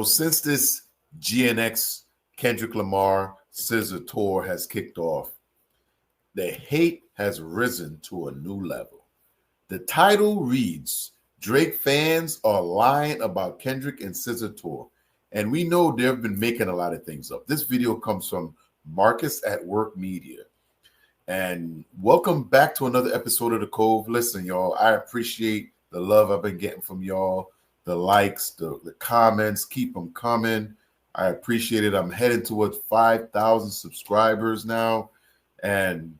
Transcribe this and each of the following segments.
since this GNX Kendrick Lamar Scissor tour has kicked off, the hate has risen to a new level. The title reads, Drake fans are lying about Kendrick and Scissor tour. And we know they've been making a lot of things up. This video comes from Marcus at Work Media. And welcome back to another episode of The Cove. Listen, y'all, I appreciate the love I've been getting from y'all, the likes, the comments. Keep them coming. I appreciate it. I'm heading towards 5,000 subscribers now, and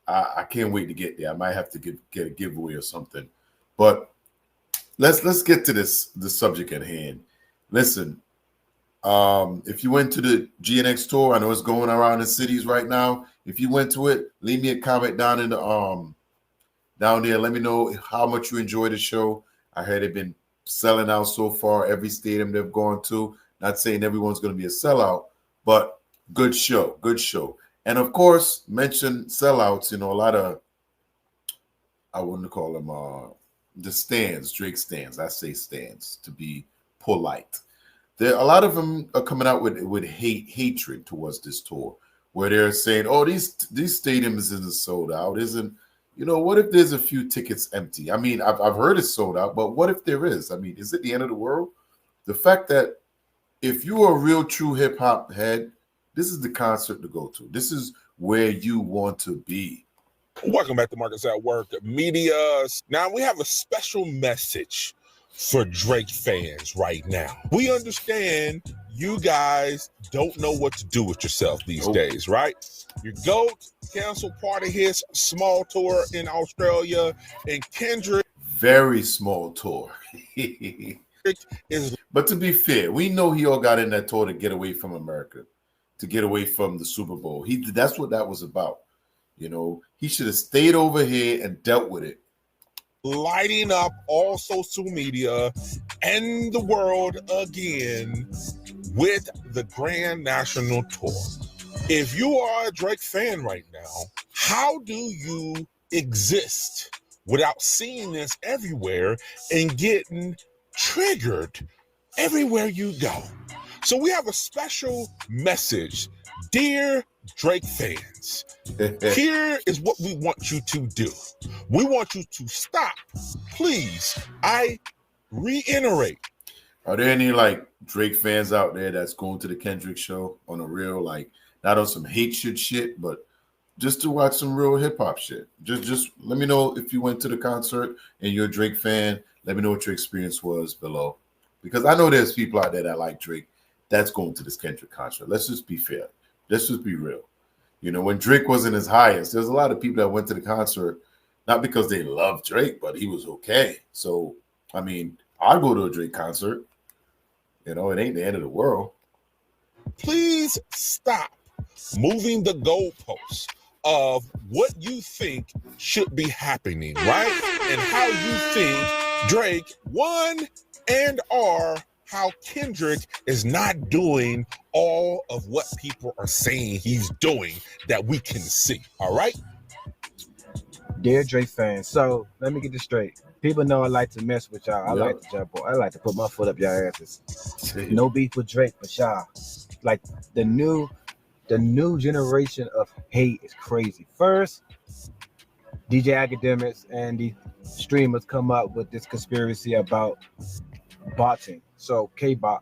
I can't wait to get there. I might have to get a giveaway or something. But let's get to the subject at hand. Listen, if you went to the GNX tour, I know it's going around the cities right now. If you went to it, leave me a comment down in the down there. Let me know how much you enjoyed the show. I heard they've been selling out so far. Every stadium they've gone to. Not saying everyone's going to be a sellout, but good show, good show. And of course, mention sellouts. You know, a lot of, I wouldn't call them the stands, Drake stands. I say stands to be polite. A lot of them are coming out with hatred towards this tour, where they're saying, "Oh, these stadiums isn't sold out. Isn't, you know, what if there's a few tickets empty? I mean, I've heard it's sold out, but what if there is? I mean, is it the end of the world? The fact that if you're a real true hip hop head, this is the concert to go to. This is where you want to be." Welcome back to Marcus at Work Media. Now we have a special message for Drake fans right now. We understand you guys don't know what to do with yourself these days, right? Your GOAT canceled part of his small tour in Australia, and Kendrick, very small tour. But to be fair, we know he all got in that tour to get away from America, to get away from the Super Bowl. That's what that was about. You know, he should have stayed over here and dealt with it. Lighting up all social media and the world again with the Grand National Tour. If you are a Drake fan right now, how do you exist without seeing this everywhere and getting triggered everywhere you go? So we have a special message. Dear Drake fans, here is what we want you to do. We want you to stop. Please, I reiterate. Are there any like Drake fans out there that's going to the Kendrick show on a real, like, not on some hate shit, but just to watch some real hip hop shit? Just let me know if you went to the concert and you're a Drake fan. Let me know what your experience was below, because I know there's people out there that like Drake that's going to this Kendrick concert. Let's just be fair. Let's just be real. You know, when Drake wasn't his highest, there's a lot of people that went to the concert not because they love Drake, but he was okay. So, I mean, I'll go to a Drake concert. You know, it ain't the end of the world. Please stop moving the goalposts of what you think should be happening, right? And how you think Drake won and or how Kendrick is not doing all of what people are saying he's doing that we can see. All right? Dear Drake fans, so let me get this straight. People know I like to mess with y'all. I like to jump on. I like to put my foot up y'all asses. No beef with Drake, but y'all. Like the new generation of hate is crazy. First, DJ academics and the streamers come up with this conspiracy about botting. So KBOT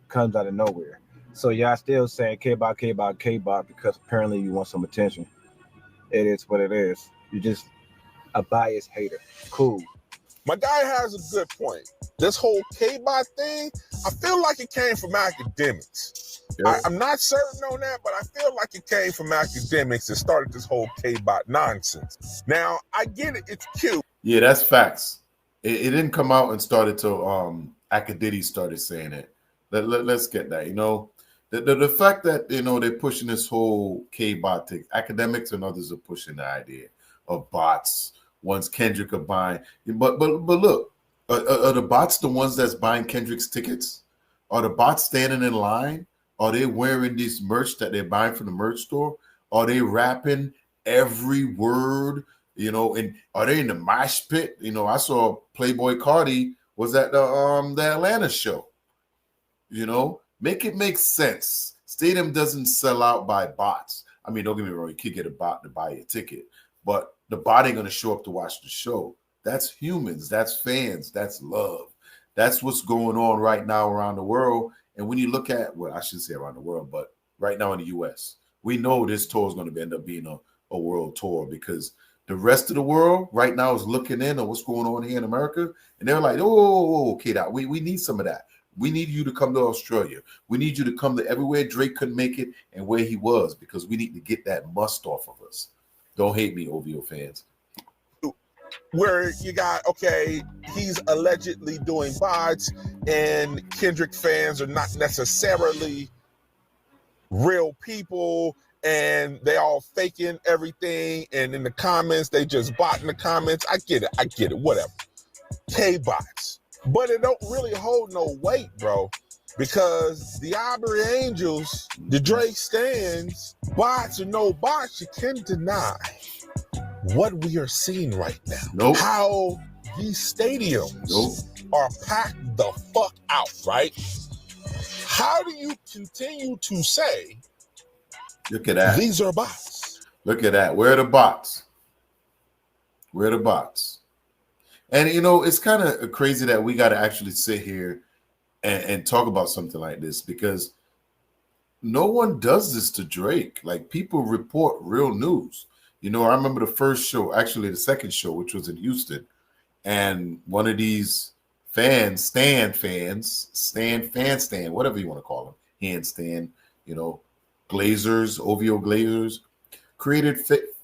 comes out of nowhere. So y'all still saying KBOT because apparently you want some attention. It is what it is. You just a biased hater. Cool. My guy has a good point. This whole KBOT thing, I feel like it came from academics. Yeah. I'm not certain on that, but I feel like it came from academics that started this whole KBOT nonsense. Now, I get it. It's cute. Yeah, that's facts. It didn't come out and started till Acadiddy started saying it. Let's get that. You know, the fact that, you know, they're pushing this whole KBOT thing. Academics and others are pushing the idea of bots. Once Kendrick are buying, but look, are the bots the ones that's buying Kendrick's tickets? Are the bots standing in line? Are they wearing this merch that they're buying from the merch store? Are they rapping every word? You know, and are they in the mosh pit? You know, I saw Playboy Cardi was at the Atlanta show. You know, Make it make sense. Stadium doesn't sell out by bots. I mean, don't get me wrong, you could get a bot to buy a ticket, but the bot ain't going to show up to watch the show. That's humans. That's fans. That's love. That's what's going on right now around the world. And when you look at, well, I shouldn't say around the world, but right now in the U.S., we know this tour is going to end up being a world tour because the rest of the world right now is looking in on what's going on here in America. And they're like, oh, okay, we need some of that. We need you to come to Australia. We need you to come to everywhere Drake couldn't make it and where he was because we need to get that must off of us. Don't hate me, OVO fans. Where you got, okay, he's allegedly doing bots and Kendrick fans are not necessarily real people and they all faking everything. And in the comments, they just bot in the comments. I get it, whatever. K-bots. But it don't really hold no weight, bro, because the Aubrey Angels, the Drake stands, bots or no bots, you can't deny what we are seeing right now. Nope. How these stadiums are packed the fuck out, right? How do you continue to say, look at that, these are bots? Look at that. Where are the bots? Where are the bots? And, you know, it's kind of crazy that we got to actually sit here and talk about something like this because no one does this to Drake. like, people report real news. You know, I remember the first show, actually the second show, which was in Houston. And one of these fans, whatever you want to call them, handstand, you know, Glazers, OVO Glazers, created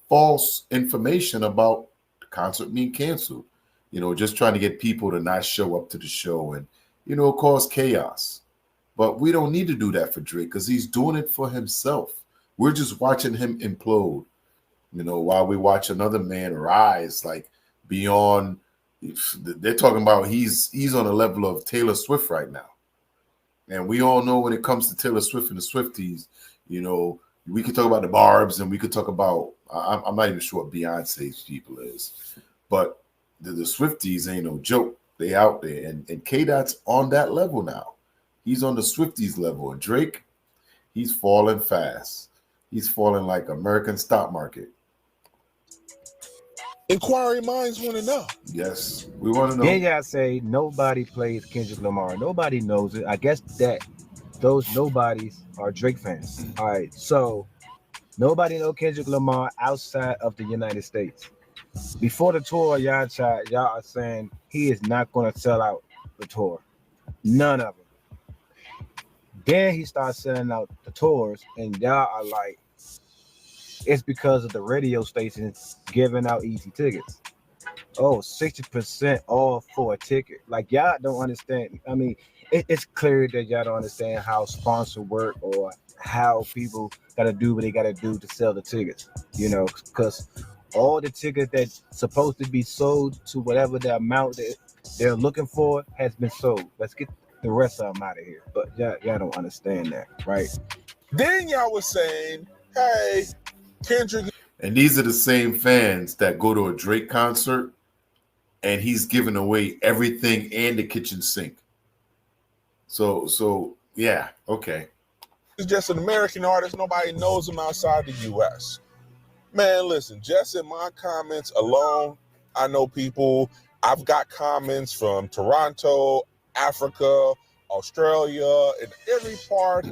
false information about the concert being canceled. You know, just trying to get people to not show up to the show and, you know, cause chaos. But we don't need to do that for Drake because he's doing it for himself. We're just watching him implode, you know, while we watch another man rise, like beyond. They're talking about he's on a level of Taylor Swift right now. And we all know when it comes to Taylor Swift and the Swifties, you know, we could talk about the Barbs and we could talk about, I'm not even sure what Beyonce's people is, but the Swifties ain't no joke. They out there. And KBOT's on that level now. He's on the Swifties level. And Drake, he's falling fast. He's falling like American stock market. Inquiry minds want to know. Yes, we want to know. Then y'all say nobody plays Kendrick Lamar. Nobody knows it. I guess that those nobodies are Drake fans. All right, so nobody know Kendrick Lamar outside of the United States. Before the tour, y'all are saying he is not going to sell out the tour. None of them. Then he starts selling out the tours, and y'all are like, it's because of the radio stations giving out easy tickets. Oh, 60% off for a ticket. Like, y'all don't understand. I mean, it's clear that y'all don't understand how sponsor work or how people got to do what they got to do to sell the tickets, you know, because all the tickets that's supposed to be sold to whatever the amount that they're looking for has been sold. Let's get the rest of them out of here. But y'all don't understand that, right? Then y'all was saying, hey, Kendrick. And these are the same fans that go to a Drake concert and he's giving away everything and the kitchen sink. So yeah, okay. He's just an American artist. Nobody knows him outside the U.S. Man, listen, just in my comments alone, I know people. I've got comments from Toronto, Africa, Australia, and every part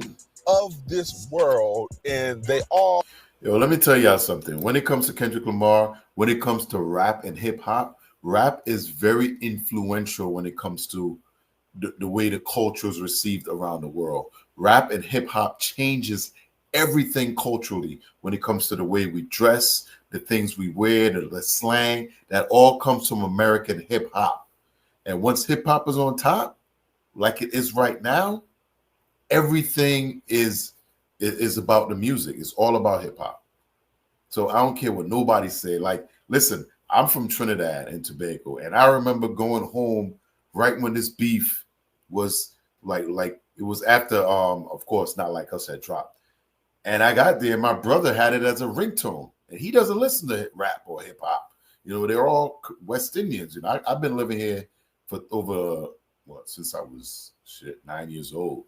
of this world, and they all. Yo, let me tell y'all something. When it comes to Kendrick Lamar, when it comes to rap and hip hop, rap is very influential when it comes to the way the culture is received around the world. Rap and hip hop changes everything culturally when it comes to the way we dress, the things we wear, the slang. That all comes from American hip hop. And once hip hop is on top, like it is right now, everything is about the music. It's all about hip hop. So I don't care what nobody say. Like, listen, I'm from Trinidad and Tobago, and I remember going home right when this beef was like it was after, of course, Not Like Us had dropped. And I got there, my brother had it as a ringtone, and he doesn't listen to rap or hip hop. You know, they're all West Indians. You know, I've been living here for over since I was 9 years old.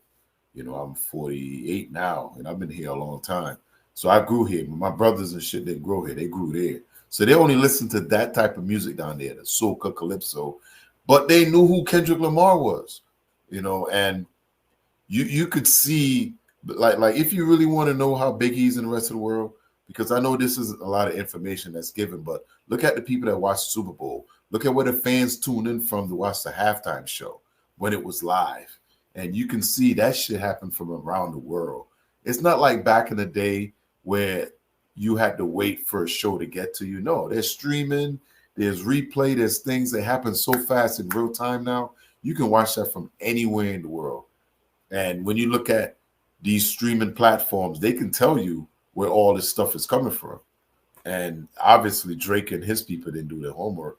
You know, I'm 48 now, and I've been here a long time. So I grew here. My brothers and shit didn't grow here; they grew there. So they only listened to that type of music down there, the soca, calypso. But they knew who Kendrick Lamar was, you know, and you could see like if you really want to know how big he's in the rest of the world, because I know this is a lot of information that's given, but look at the people that watch the Super Bowl. Look at where the fans tune in from to watch the halftime show when it was live. And you can see that shit happen from around the world. It's not like back in the day where you had to wait for a show to get to you. No, there's streaming, there's replay, there's things that happen so fast in real time now. You can watch that from anywhere in the world. And when you look at these streaming platforms, they can tell you where all this stuff is coming from. And obviously Drake and his people didn't do their homework.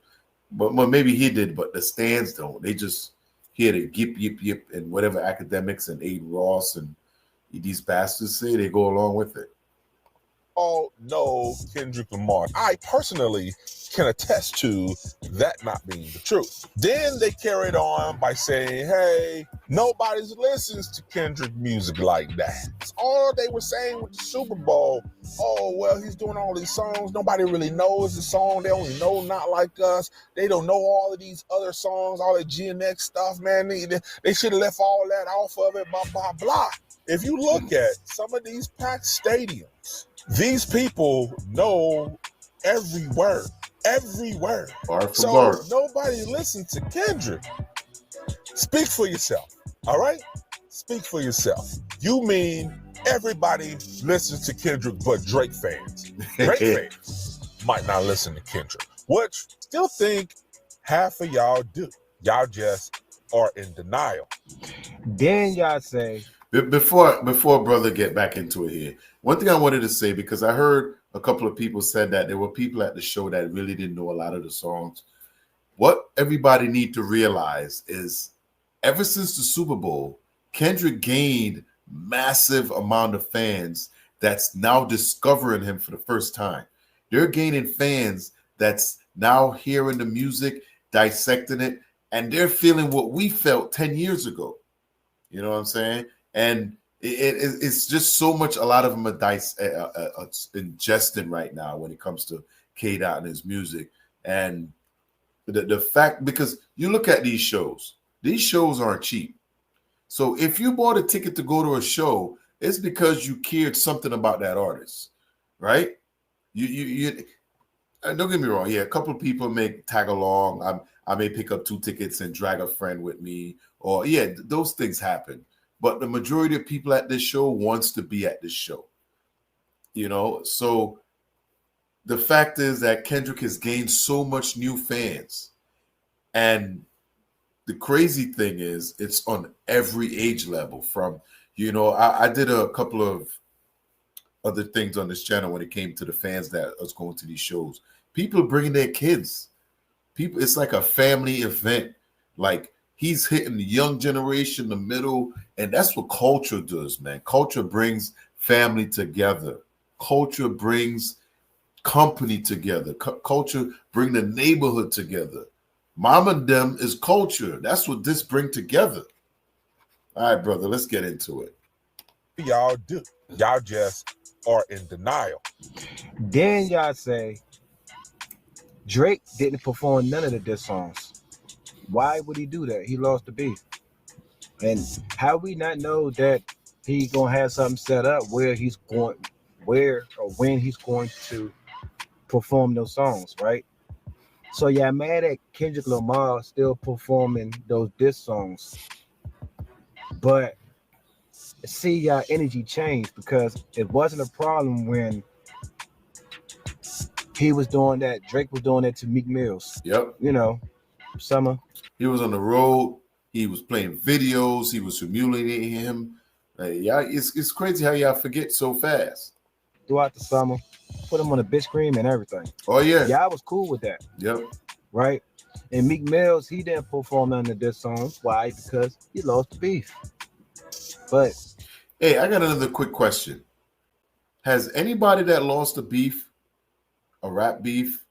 But well, maybe he did, but the stands don't. They just hear the yip, yip, yip, and whatever academics and Aiden Ross and these bastards say, they go along with it. All know Kendrick Lamar. I personally can attest to that not being the truth. Then they carried on by saying, hey, nobody listens to Kendrick music like that. That's all they were saying with the Super Bowl. Oh, well, he's doing all these songs. Nobody really knows the song. They only know Not Like Us. They don't know all of these other songs, all the GNX stuff, man. They should have left all that off of it, blah, blah, blah. If you look at some of these packed stadiums, these people know every word. Bar for So bar. nobody listens to Kendrick. Speak for yourself, all right? Speak for yourself. You mean everybody listens to Kendrick but Drake fans. Drake fans might not listen to Kendrick, which still think half of y'all do. Y'all just are in denial. Then y'all say, Before brother get back into it here, one thing I wanted to say, because I heard a couple of people said that there were people at the show that really didn't know a lot of the songs. What everybody need to realize is ever since the Super Bowl, Kendrick gained massive amount of fans that's now discovering him for the first time. They're gaining fans that's now hearing the music, dissecting it, and they're feeling what we felt 10 years ago. You know what I'm saying? And it's just so much. A lot of them are ingesting right now when it comes to KBOT and his music. And the fact, because you look at these shows aren't cheap. So if you bought a ticket to go to a show, it's because you cared something about that artist, right? You don't get me wrong. Yeah, a couple of people may tag along. I may pick up 2 tickets and drag a friend with me, or yeah, those things happen. But the majority of people at this show wants to be at this show. You know, so the fact is that Kendrick has gained so much new fans. And the crazy thing is it's on every age level. From, you know, I did a couple of other things on this channel when it came to the fans that was going to these shows. People bringing their kids. People, it's like a family event. Like, he's hitting the young generation, the middle, and that's what culture does, man. Culture brings family together. Culture brings company together. Culture bring the neighborhood together. Mom and them is culture. That's what this bring together. All right, brother, let's get into it. Y'all do. Y'all just are in denial. Then y'all say, Drake didn't perform none of the diss songs. Why would he do that? He lost the beef. And how we not know that he gonna have something set up where or when he's going to perform those songs, right? So y'all mad at Kendrick Lamar still performing those diss songs. But see y'all energy change, because it wasn't a problem when he was doing that, Drake was doing that to Meek Mills. Yep. You know, Summer. He was on the road. He was playing videos. He was humiliating him. Yeah, it's crazy how y'all forget so fast. Throughout the summer, put him on a bitch scream and everything. Oh yeah. Yeah, I was cool with that. Yep. Right? And Meek Mills, he didn't perform none of this songs. Why? Because he lost the beef. But hey, I got another quick question. Has anybody that lost a beef, a rap beef,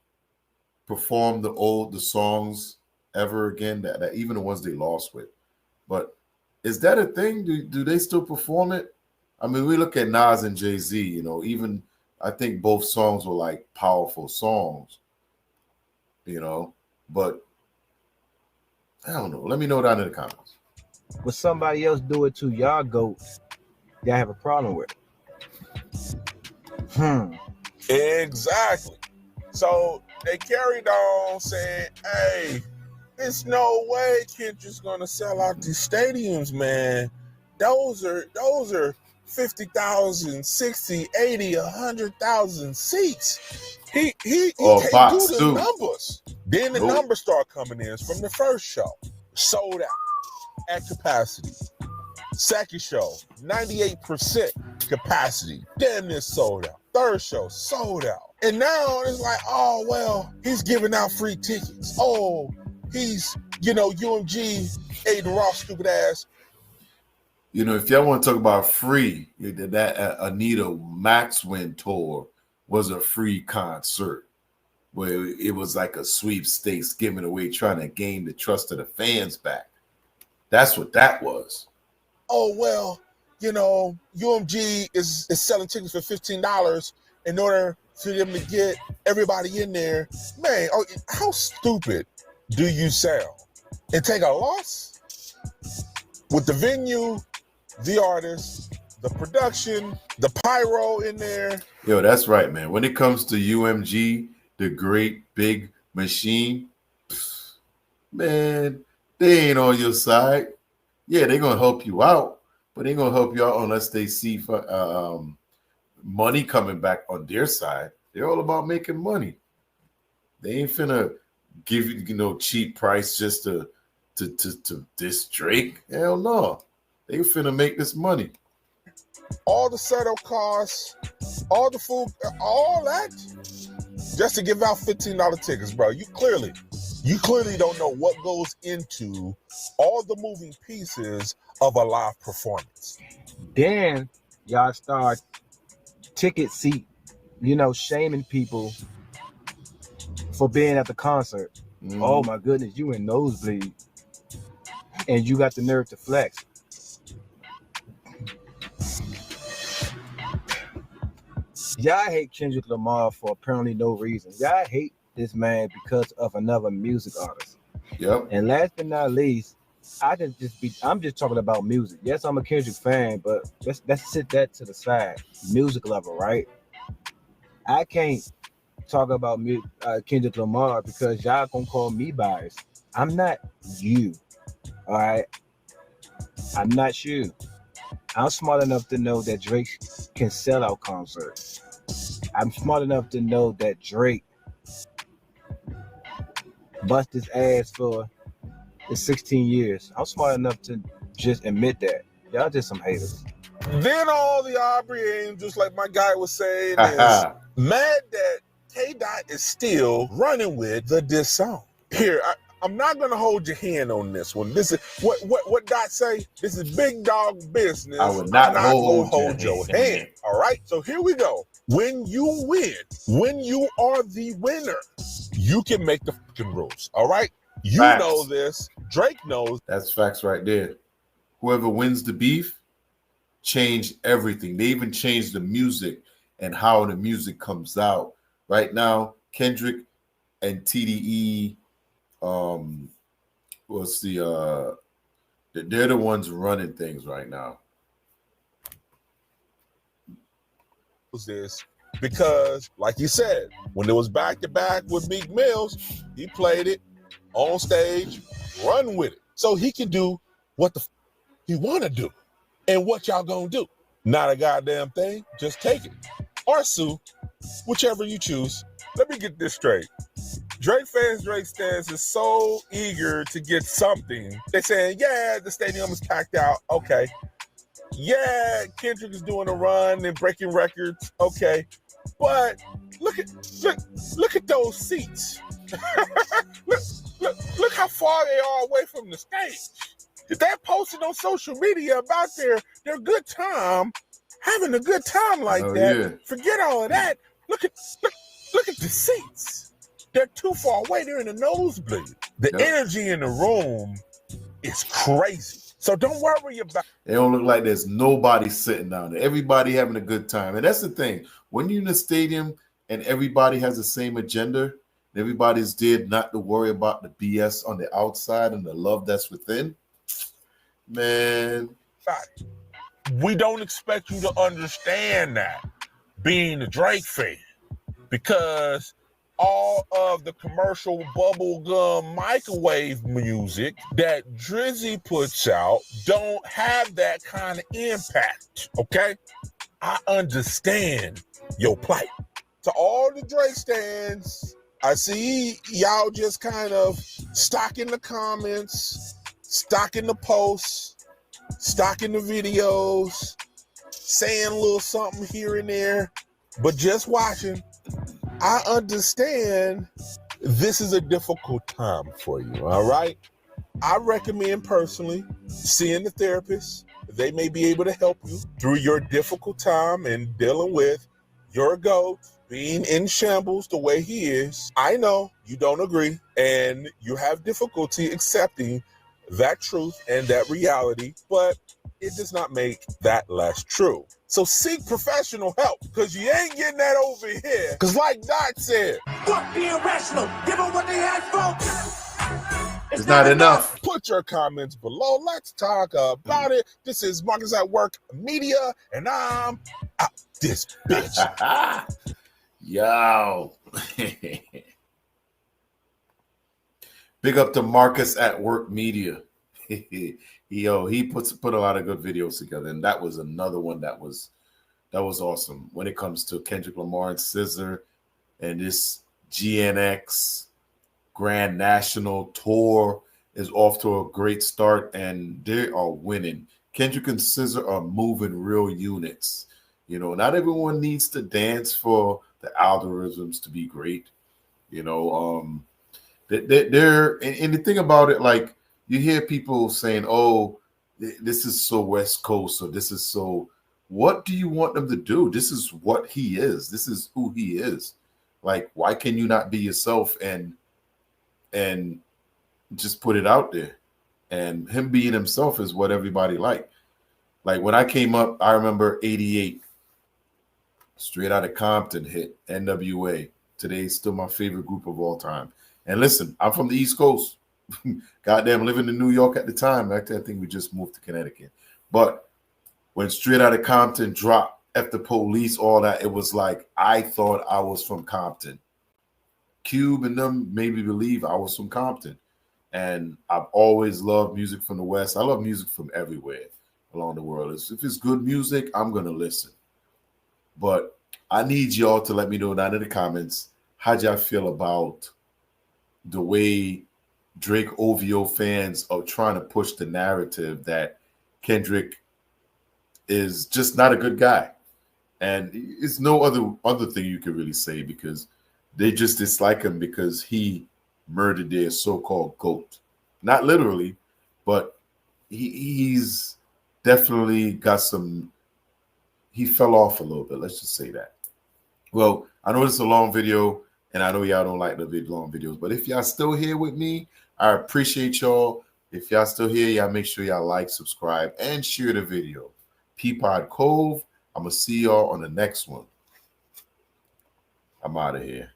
performed the songs ever again? That even the ones they lost with, but Is that a thing? Do they still perform it? I mean, we look at Nas and Jay-Z, you know, even I think both songs were like powerful songs, you know, but I don't know. Let me know down in the comments. When somebody else do it to y'all goat, y'all have a problem with it. Exactly. So they carried on saying, hey, there's no way Kendrick's gonna sell out these stadiums, man. Those are 50,000, 60, 80, 100,000 seats. He can't do the numbers. Then the numbers start coming in from the first show. Sold out at capacity. Second show, 98% capacity. Damn near sold out. Third show, sold out. And now it's like, oh, well, he's giving out free tickets. Oh, he's, UMG, Aiden Ross, stupid ass. You know, if y'all want to talk about free, that Anita Maxwin tour was a free concert where it was like a sweepstakes given away, trying to gain the trust of the fans back. That's what that was. Oh, well, UMG is selling tickets for $15 in order for them to get everybody in there. Man, how stupid do you sound? And take a loss with the venue, the artist, the production, the pyro in there. Yo, that's right, man. When it comes to UMG, the great big machine, man, they ain't on your side. Yeah, they're going to help you out, but they ain't going to help you out unless they see money coming back on their side. They're all about making money. They ain't finna give you, cheap price just to diss Drake. Hell no. They finna make this money. All the setup costs, all the food, all that, just to give out $15 tickets, bro. You clearly don't know what goes into all the moving pieces of a live performance. Then y'all start ticket seat, shaming people for being at the concert. Oh my goodness, you in nosebleed. And you got the nerve to flex. Y'all hate Kendrick Lamar for apparently no reason. Y'all hate this man because of another music artist. Yep. And last but not least, I'm just talking about music. Yes, I'm a Kendrick fan, but let's sit that to the side. Music level, right? I can't talk about Kendrick Lamar because y'all gonna call me biased. I'm not you. All right. I'm not you. I'm smart enough to know that Drake can sell out concerts. I'm smart enough to know that Drake bust his ass for the 16 years. I'm smart enough to just admit that. Y'all just some haters. Then all the Aubrey Angels, like my guy was saying, is mad that KBOT is still running with the diss song. Here, I'm not gonna hold your hand on this one. This is what Dot say. This is big dog business. I would not hold your hand. All right. So here we go. When you win, when you are the winner, you can make the fucking rules. All right. You know this. Drake knows. That's facts right there. Whoever wins the beef, change everything. They even changed the music and how the music comes out. Right now, Kendrick and TDE. They're the ones running things right now. This because, like you said, when it was back to back with Meek Mills, he played it on stage, run with it, so he can do what the he want to do. And what y'all gonna do? Not a goddamn thing. Just take it or sue, whichever you choose. Let me get this straight. Drake fans, Drake stands is so eager to get something. They're saying, yeah, the stadium is packed out. Okay. Yeah, Kendrick is doing a run and breaking records. Okay. But look at those seats. look how far they are away from the stage. If they're posting on social media about their good time, having a good time like that, yeah. Forget all of that. Look at the seats. They're too far away. They're in the nosebleed. The energy in the room is crazy. So don't worry about it. Don't look like there's nobody sitting down there. Everybody having a good time. And that's the thing. When you're in a stadium and everybody has the same agenda, everybody's there not to worry about the BS on the outside and the love that's within, man. We don't expect you to understand that being a Drake fan, because all of the commercial bubblegum microwave music that Drizzy puts out don't have that kind of impact, okay? I understand your plight. To all the Drake stands, I see y'all just kind of stocking the comments, stocking the posts, stocking the videos, saying a little something here and there, but just watching. I understand this is a difficult time for you, all right? I recommend personally seeing the therapist. They may be able to help you through your difficult time and dealing with your GOAT being in shambles the way he is. I know you don't agree and you have difficulty accepting that truth and that reality, but it does not make that less true. So seek professional help, because you ain't getting that over here. Because like Dot said, fuck being rational. Give them what they ask for. It's not enough. Put your comments below. Let's talk about it. This is Marcus at Work Media, and I'm out this bitch. Yo. Big up to Marcus at Work Media. Yo, he put a lot of good videos together, and that was another one that was awesome when it comes to Kendrick Lamar and SZA and this GNX Grand National Tour is off to a great start, and they are winning. Kendrick and SZA are moving real units. You know, not everyone needs to dance for the algorithms to be great. You know, they're and the thing about it, like, you hear people saying, oh, this is so West Coast, or this is so, what do you want them to do? This is what he is. This is who he is. Like, why can you not be yourself and just put it out there? And him being himself is what everybody like. Like, when I came up, I remember 88, Straight Outta Compton hit, NWA. Today's still my favorite group of all time. And listen, I'm from the East Coast. Goddamn, living in New York at the time. Actually, I think we just moved to Connecticut. But when Straight Outta Compton dropped, F the Police, all that, it was like I thought I was from Compton. Cube and them made me believe I was from Compton. And I've always loved music from the West. I love music from everywhere along the world. If it's good music, I'm going to listen. But I need y'all to let me know down in the comments, how'd y'all feel about the way Drake OVO fans are trying to push the narrative that Kendrick is just not a good guy. And it's no other thing you can really say, because they just dislike him because he murdered their so-called GOAT. Not literally, but he's definitely got some, he fell off a little bit. Let's just say that. Well, I know this is a long video, and I know y'all don't like the long videos, but if y'all still here with me, I appreciate y'all. If y'all still here, y'all make sure y'all like, subscribe, and share the video. Peapod Cove, I'm going to see y'all on the next one. I'm out of here.